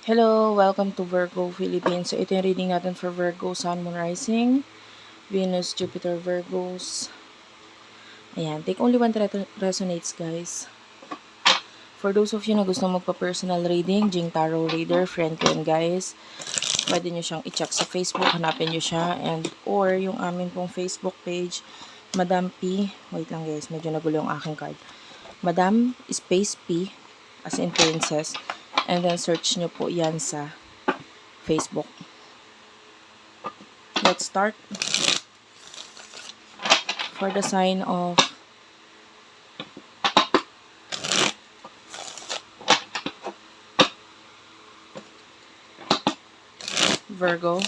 Hello, welcome to Virgo Philippines. So ito yung reading natin for Virgo, Sun, Moon, Rising, Venus, Jupiter, Virgos. Ayan, take only one resonates, guys. For those of you na gusto magpa-personal reading, Jing Tarot Reader, friend ko yun, guys. Pwede nyo siyang i-check sa Facebook, hanapin nyo siya, and or yung amin pong Facebook page, Madam P. Wait lang, guys, medyo nagulo yung aking card. Madam Space P, as in princess, and then search nyo po yan sa Facebook. Let's start. For the sign of Virgo.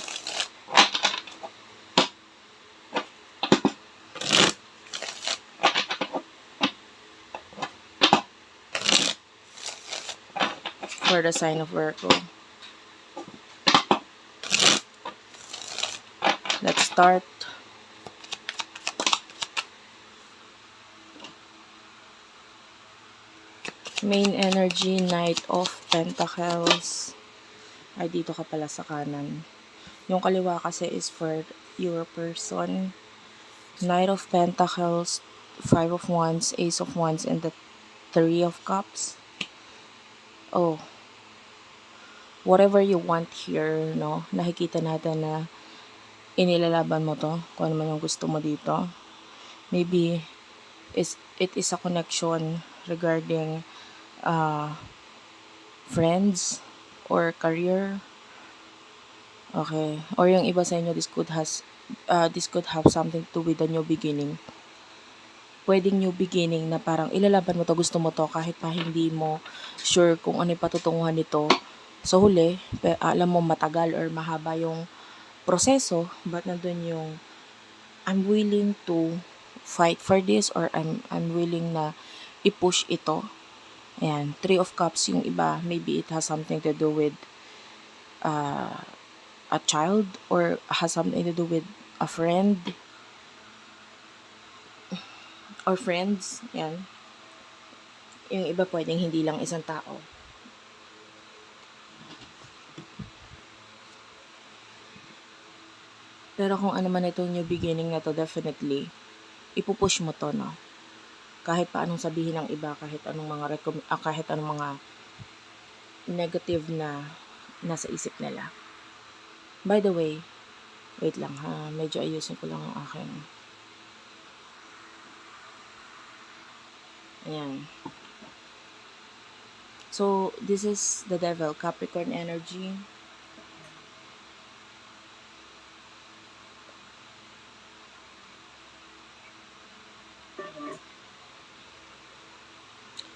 For the sign of Virgo. Let's start. Main energy, Knight of Pentacles. Ay, dito ka pala sa kanan. Yung kaliwa kasi is for your person. Knight of Pentacles, Five of Wands, Ace of Wands, and the Three of Cups. Oh. Whatever you want here, no? Nakikita natin na inilalaban mo to. Kung ano man yung gusto mo dito. Maybe it is a connection regarding friends or career. Okay. Or yung iba sa inyo, this could have something to with a new beginning. Pwedeng new beginning na parang ilalaban mo to, gusto mo to, kahit pa hindi mo sure kung ano yung patutunguhan nito. Sa huli, alam mo matagal or mahaba yung proseso, but nandun yung I'm willing to fight for this, or I'm willing na i-push ito. Ayan, Three of Cups yung iba, maybe it has something to do with a child, or has something to do with a friend or friends. Yan. Yung iba pwedeng hindi lang isang tao. Pero kung ano man itong new beginning na to, definitely, ipupush mo to, no? Kahit pa anong sabihin ng iba, kahit anong mga negative na nasa isip nila. By the way, wait lang ha, medyo ayusin ko lang ang aking. Ayan. So, this is the Devil, Capricorn energy.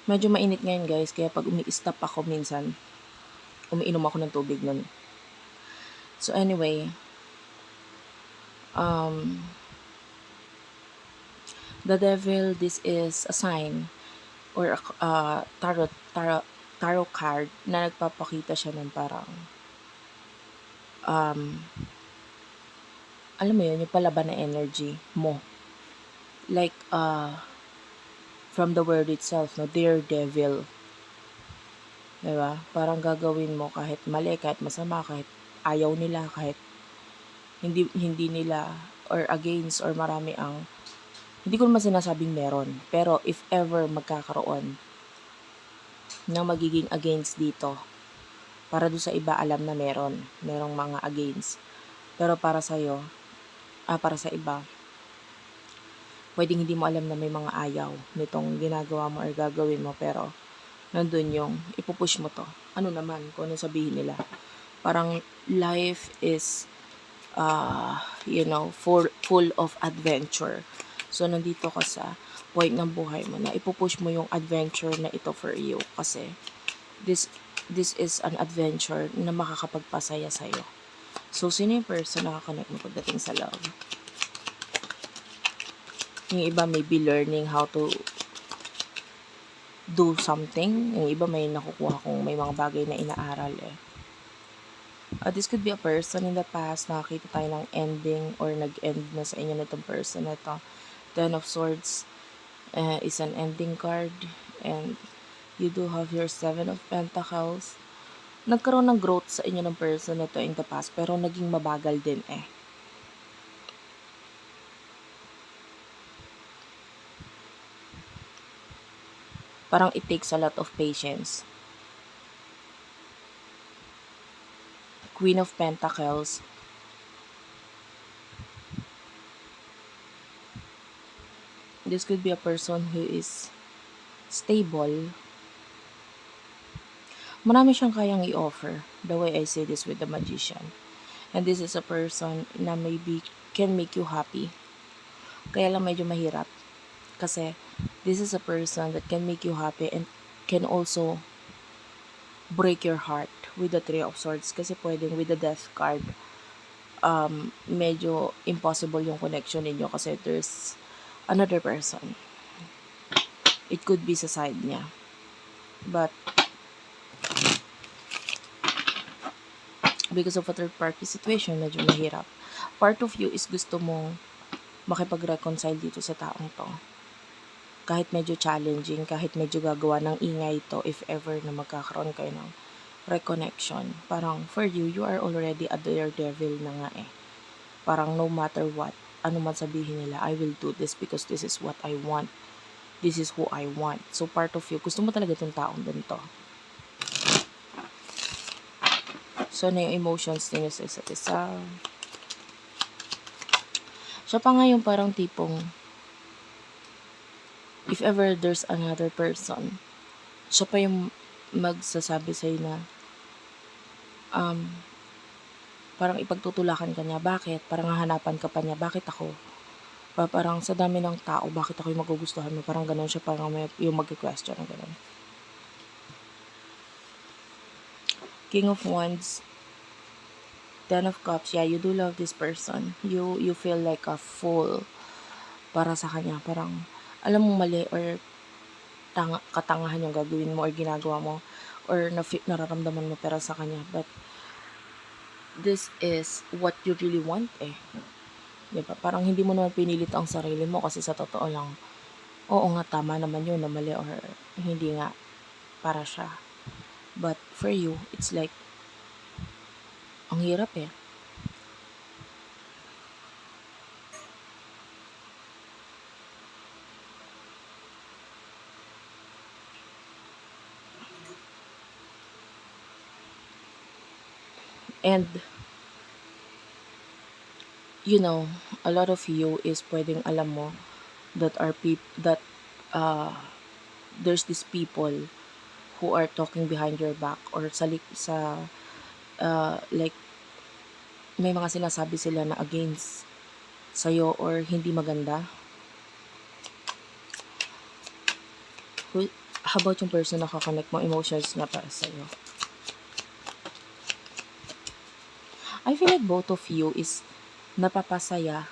Medyo mainit ngayon, guys, kaya pag umi-stop ako minsan, umiinom ako ng tubig nun. So anyway, the Devil, this is a sign or a tarot card na nagpapakita siya ng parang alam mo yun, yung palaban na energy mo. Like, from the word itself, no, daredevil. Diba? Parang gagawin mo kahit mali, kahit masama, kahit ayaw nila, kahit hindi nila, or against, or marami ang, hindi ko naman sinasabing meron. Pero if ever magkakaroon na magiging against dito, para doon sa iba alam na merong mga against. Pero para sa'yo, para sa iba, pwedeng hindi mo alam na may mga ayaw nitong ginagawa mo or gagawin mo, pero nandun yung ipupush mo to. Ano naman, kung ano sabihin nila. Parang life is, full of adventure. So, nandito ka sa point ng buhay mo na ipupush mo yung adventure na ito for you. Kasi, this is an adventure na makakapagpasaya sa'yo. So, sino yung person na nakakonect mo pagdating sa love? Yung iba may be learning how to do something. Yung iba may nakukuha kung may mga bagay na inaaral eh. This could be a person in the past, nakakita tayo ng ending or nag-end na sa inyo nitong person na to. Ten of Swords is an ending card, and you do have your Seven of Pentacles. nagkaroon ng growth sa inyo ng person na to in the past, pero naging mabagal din eh. Parang it takes a lot of patience. Queen of Pentacles. This could be a person who is stable. Marami siyang kayang i-offer, the way I say this with the Magician. And this is a person na maybe can make you happy. Kaya lang medyo mahirap. Kasi this is a person that can make you happy and can also break your heart with the Three of Swords. Kasi pwedeng with the Death card, medyo impossible yung connection ninyo kasi there's another person. It could be sa side niya. But because of a third party situation, medyo mahirap. Part of you is gusto mong makipag-reconcile dito sa taong to. Kahit medyo challenging, kahit medyo gagawa ng ingay to, if ever na magkakaroon kayo ng reconnection. Parang for you, you are already a daredevil na nga eh. Parang no matter what, ano man sabihin nila, I will do this because this is what I want. This is who I want. So part of you, gusto mo talaga itong taong ganito. So, na yung emotions ninyo sa isa't isa. Siya pa nga yung parang tipong, if ever there's another person, siya pa yung magsasabi sa'yo na, parang ipagtutulakan ka niya. Bakit? Parang hahanapan ka pa niya. Bakit ako? Parang sa dami ng tao, bakit ako yung magugustuhan mo? Parang ganun siya, parang may, yung mag-question na ganun. King of Wands, Ten of Cups, yeah, you do love this person. You feel like a fool para sa kanya. Parang, alam mo mali or katangahan yung gagawin mo or ginagawa mo or nararamdaman mo pero sa kanya. But, this is what you really want eh. Diba? Parang hindi mo naman pinilit ang sarili mo kasi sa totoo lang, oo nga, tama naman yun na mali or hindi nga para siya. But, for you, it's like, ang hirap eh. And, you know, a lot of you is pwedeng alam mo that there's these people who are talking behind your back or like may mga sinasabi sila na against sa'yo or hindi maganda. How about yung person na kakonect mo emotions na para sa'yo? I feel like both of you is napapasaya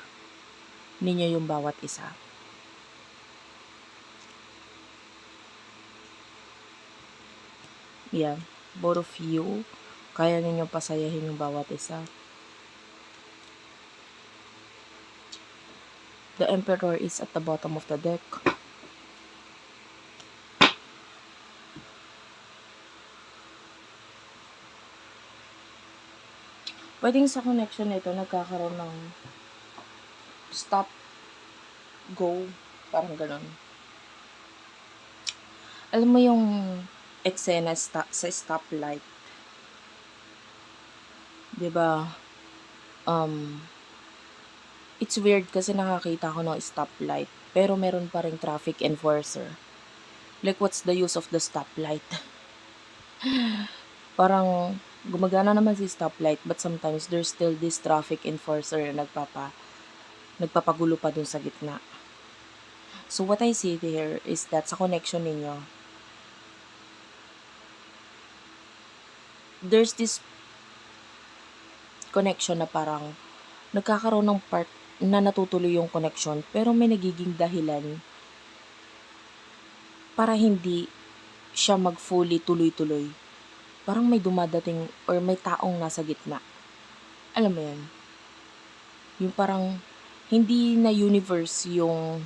ninyo yung bawat isa. Yeah, both of you, kaya ninyo pasayahin yung bawat isa. The Emperor is at the bottom of the deck. Pwedeng sa connection nito nagkakaroon ng stop, go, parang ganun. Alam mo yung eksena sa stoplight, diba? It's weird kasi nakakita ko ng stoplight pero meron pa ring traffic enforcer. Like, what's the use of the stoplight? Parang gumagana naman si stoplight but sometimes there's still this traffic enforcer na nagpapagulo pa dun sa gitna. So what I see there is that sa connection ninyo, there's this connection na parang nagkakaroon ng part na natutuloy yung connection pero may nagiging dahilan para hindi siya mag-fully tuloy-tuloy. Parang may dumadating or may taong nasa gitna. Alam mo yan? Yung parang hindi na universe yung,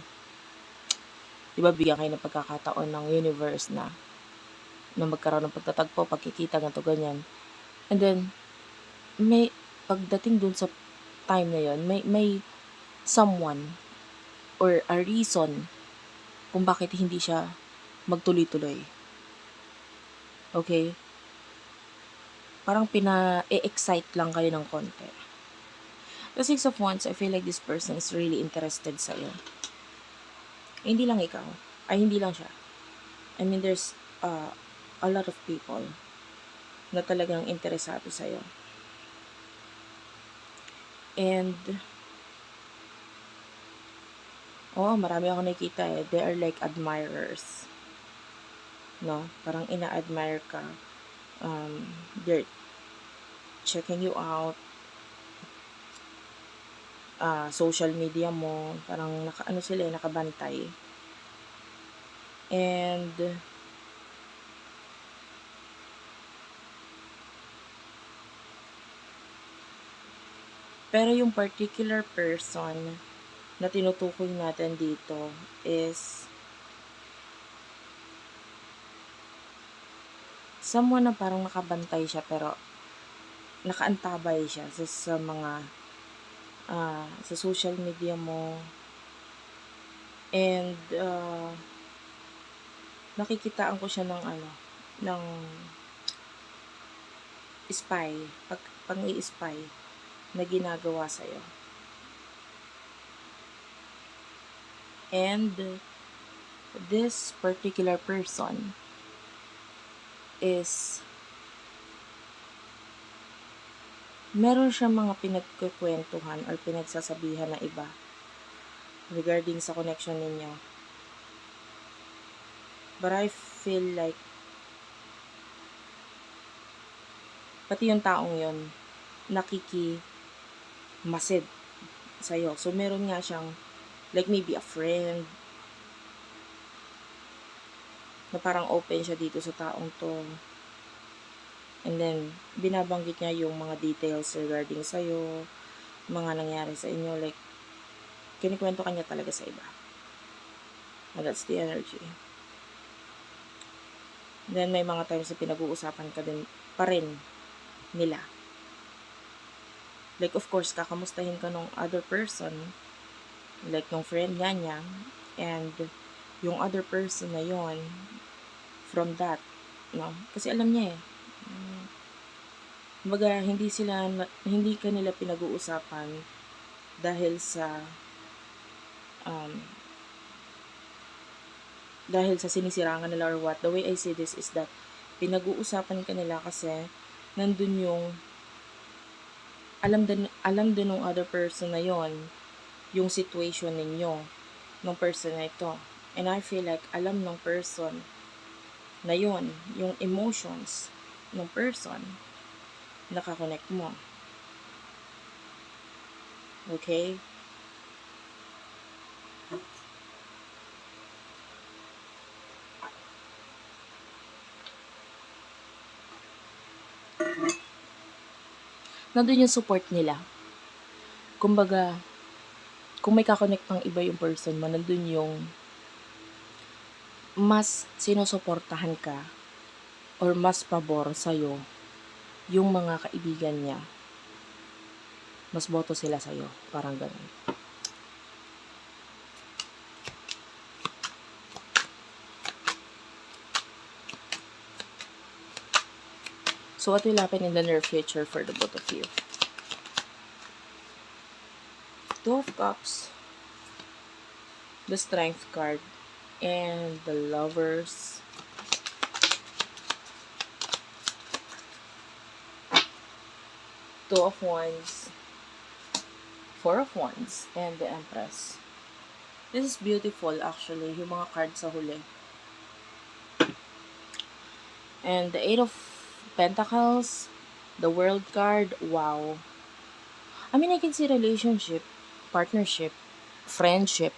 di ba, bigyan kayo ng pagkakataon ng universe na na magkaroon ng pagtatagpo, pagkikita, ganito, ganyan. And then, may, pagdating dun sa time na yon, may someone or a reason kung bakit hindi siya magtuloy-tuloy. Okay? Parang pina-excite lang kayo ng konti. The Six of Wands, I feel like this person is really interested sa'yo. Hindi lang ikaw. Ay, hindi lang siya. I mean, there's a lot of people na talagang interesado sa'yo. And, marami ako nakikita eh. They are like admirers. No? Parang ina-admire ka. They're checking you out. Social media mo. Parang nakabantay. And, pero yung particular person na tinutukoy natin dito is someone na parang nakabantay siya pero nakaantabay siya sa mga sa social media mo. And nakikitaan ko siya ng spy, pang-i-spy na ginagawa sa'yo. And this particular person is meron siyang mga pinagkukwentuhan or pinagsasabihan na iba regarding sa connection ninyo. But I feel like pati yung taong yon nakikimasid sa'yo. So, meron nga siyang like maybe a friend na parang open siya dito sa taong to. And then, binabanggit niya yung mga details regarding sa'yo, mga nangyari sa inyo, like, kinikwento ka niya talaga sa iba. And that's the energy. And then, may mga times na pinag-uusapan ka din pa rin nila. Like, of course, kakamustahin ka nung other person, like, yung friend niya, and yung other person na yon from that, no? Kasi alam niya eh. Kumbaga, hindi kanila pinag-uusapan dahil sa sinisirangan nila or what. The way I see this is that pinag-uusapan kanila kasi nandun yung alam din ng other person na yon yung situation ninyo ng person na ito. And I feel like alam ng person na yon yung emotions ng person nakakonect mo. Okay? Nandun yung support nila. Kumbaga, kung may kakonect pang iba yung person mo, nandun yung mas sinusuportahan ka or mas pabor sa'yo yung mga kaibigan niya. Mas boto sila sa'yo. Parang ganun. So, what will happen in the near future for the both of you? Two of Cups, the Strength card, and the Lovers. Two of Wands, Four of Wands, and the Empress. This is beautiful actually, yung mga cards sa huli. And the Eight of Pentacles, the World card, wow. I mean, I can see relationship, partnership, friendship,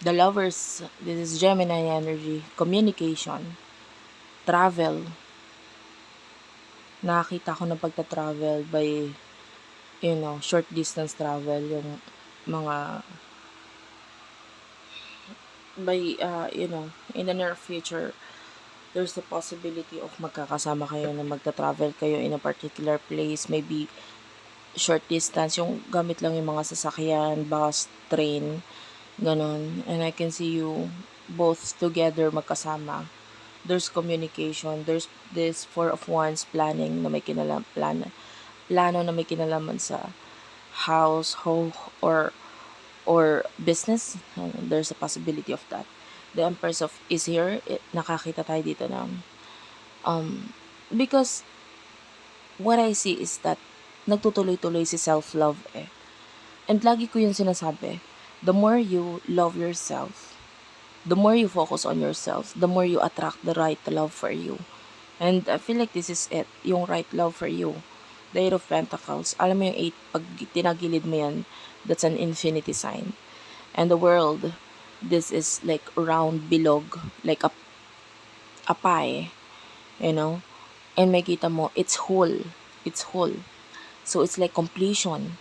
the Lovers, this is Gemini energy, communication, travel. Nakakita ko ng pagta-travel by, short distance travel, yung mga, by, in the near future, there's the possibility of magkakasama kayo na magta-travel kayo in a particular place, maybe short distance, yung gamit lang yung mga sasakyan, bus, train, ganon. And I can see you both together magkasama. There's communication, there's this four of wands planning na may plano na may kinalaman sa house, home, or business. There's a possibility of that. The Empress of is here. Nakakita tayo dito na because what I see is that nagtutuloy-tuloy si self-love eh. And lagi ko yung sinasabi, the more you love yourself, the more you focus on yourself, the more you attract the right love for you. And I feel like this is it, yung right love for you. The Eight of Pentacles. Alam mo yung 8, pag tinagilid mo yan, that's an infinity sign. And the world, this is like round bilog, like a pie, you know? And makita mo, it's whole. It's whole. So it's like completion.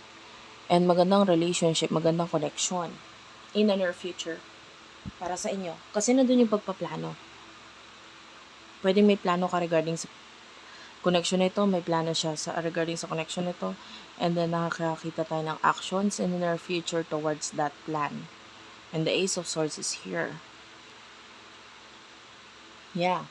And magandang relationship, magandang connection in the near future para sa inyo. Kasi nandun yung pagpaplano. Pwedeng may plano ka regarding sa connection nito, may plano siya sa regarding sa connection nito, and then nakakita tayo ng actions in the near future towards that plan. And the Ace of Swords is here. Yeah.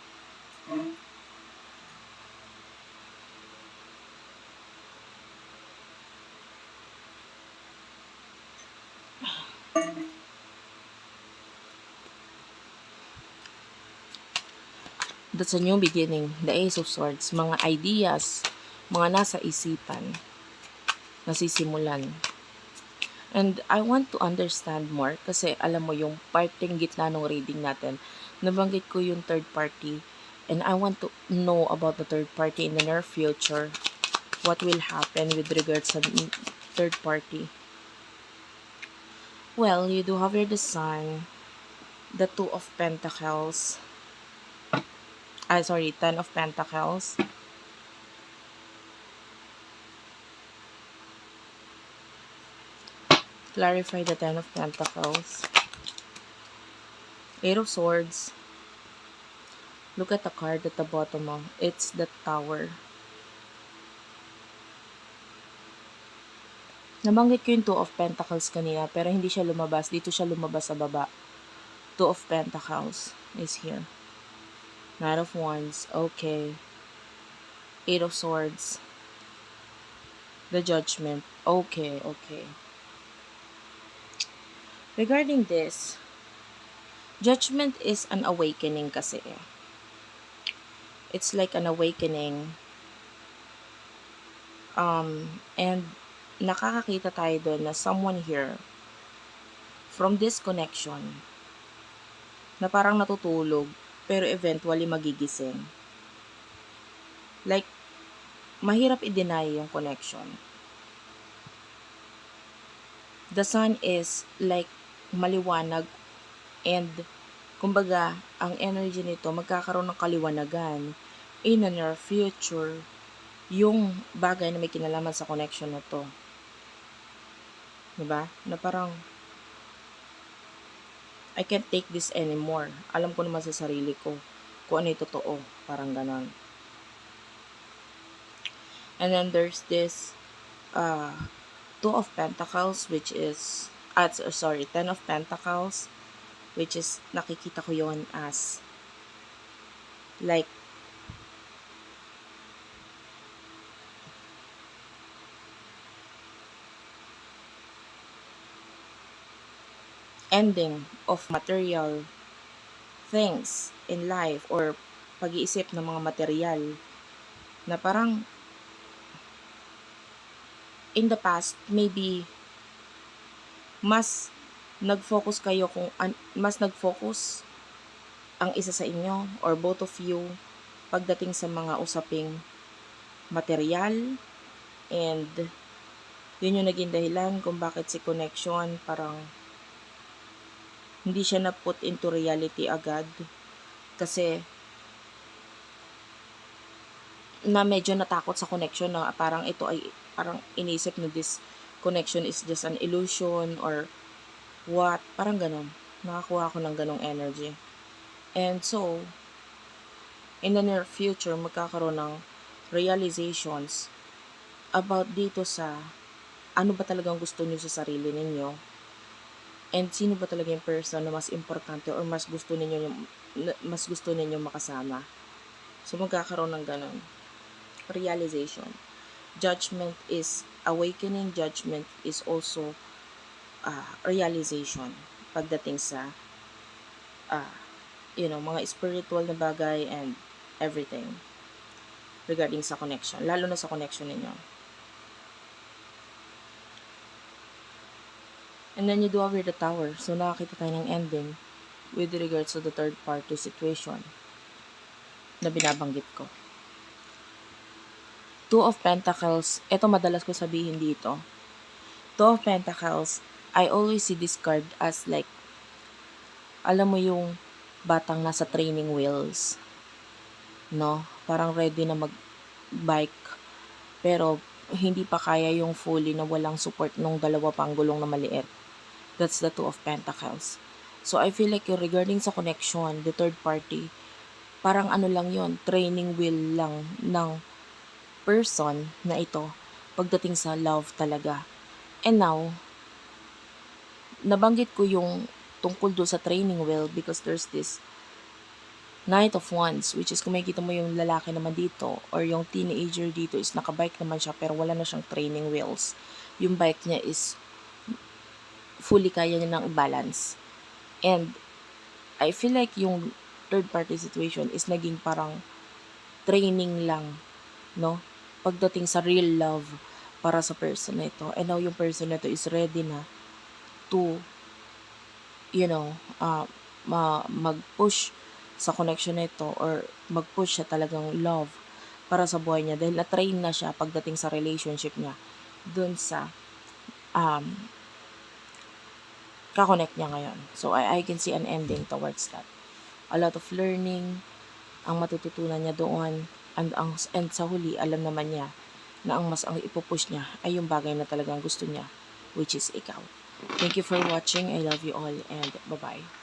That's a new beginning. The Ace of Swords. Mga ideas, mga nasa isipan, nasisimulan. And I want to understand more kasi alam mo yung parting gitna ng reading natin, nabanggit ko yung third party, and I want to know about the third party in the near future. What will happen with regards to third party? Well, you do have your the Sun, the Two of Pentacles, Ten of Pentacles, clarify the Ten of Pentacles, Eight of Swords. Look at the card at the bottom of it's the Tower. Nabanggit ko yung Two of Pentacles kanina, pero hindi siya lumabas. Dito siya lumabas sa baba. Two of Pentacles is here. Knight of Wands. Okay. Eight of Swords. The Judgment. Okay, okay. Regarding this, Judgment is an awakening kasi. It's like an awakening. And nakakakita tayo doon na someone here from this connection na parang natutulog pero eventually magigising. Like, mahirap i-deny yung connection. The Sun is like maliwanag, and kumbaga, ang energy nito magkakaroon ng kaliwanagan in the near future yung bagay na may kinalaman sa connection na to. Diba? Na parang I can't take this anymore. Alam ko naman sa sarili ko kung ano yung totoo. Parang ganon. And then there's this Two of Pentacles, which is Ten of Pentacles, which is nakikita ko yon as like ending of material things in life or pag-iisip ng mga material na parang in the past maybe mas nag-focus kayo mas nag-focus ang isa sa inyo or both of you pagdating sa mga usaping material, and yun yung naging dahilan kung bakit si connection parang hindi siya na put into reality agad kasi na medyo natakot sa connection na parang ito ay parang inisip na this connection is just an illusion or what, parang ganun. Nakakuha ko ng ganong energy. And so, in the near future, magkakaroon ng realizations about dito sa ano ba talagang gusto niyo sa sarili ninyo, and sino ba talaga yung person na mas importante or mas gusto ninyo makasama. So, magkakaroon ng ganun realization. Judgment is awakening, judgment is also realization pagdating sa mga spiritual na bagay and everything regarding sa connection, lalo na sa connection ninyo. And then you do over the tower. So, nakakita tayo ng ending with regards to the third party situation na binabanggit ko. Two of Pentacles, ito madalas ko sabihin dito. Two of Pentacles, I always see this card as like, alam mo yung batang nasa training wheels, no? Parang ready na mag-bike, pero hindi pa kaya yung fully na walang support nung dalawa pang gulong na maliit. That's the Two of Pentacles. So, I feel like regarding sa connection, the third party, parang ano lang yon, training wheel lang ng person na ito pagdating sa love talaga. And now, nabanggit ko yung tungkol do sa training wheel because there's this Knight of Wands, which is kung makikita mo yung lalaki naman dito or yung teenager dito is nakabike naman siya pero wala na siyang training wheels. Yung bike niya is fully kaya niya nang i-balance. And I feel like yung third party situation is naging parang training lang, no? Pagdating sa real love para sa person na ito. And now yung person na ito is ready na to, mag-push sa connection na ito or mag-push siya talagang love para sa buhay niya dahil na-train na siya pagdating sa relationship niya dun sa kakonect niya ngayon. So, I can see an ending towards that. A lot of learning ang matututunan niya doon, and sa huli, alam naman niya na ang ipupush niya ay yung bagay na talagang gusto niya, which is ikaw. Thank you for watching. I love you all, and bye-bye.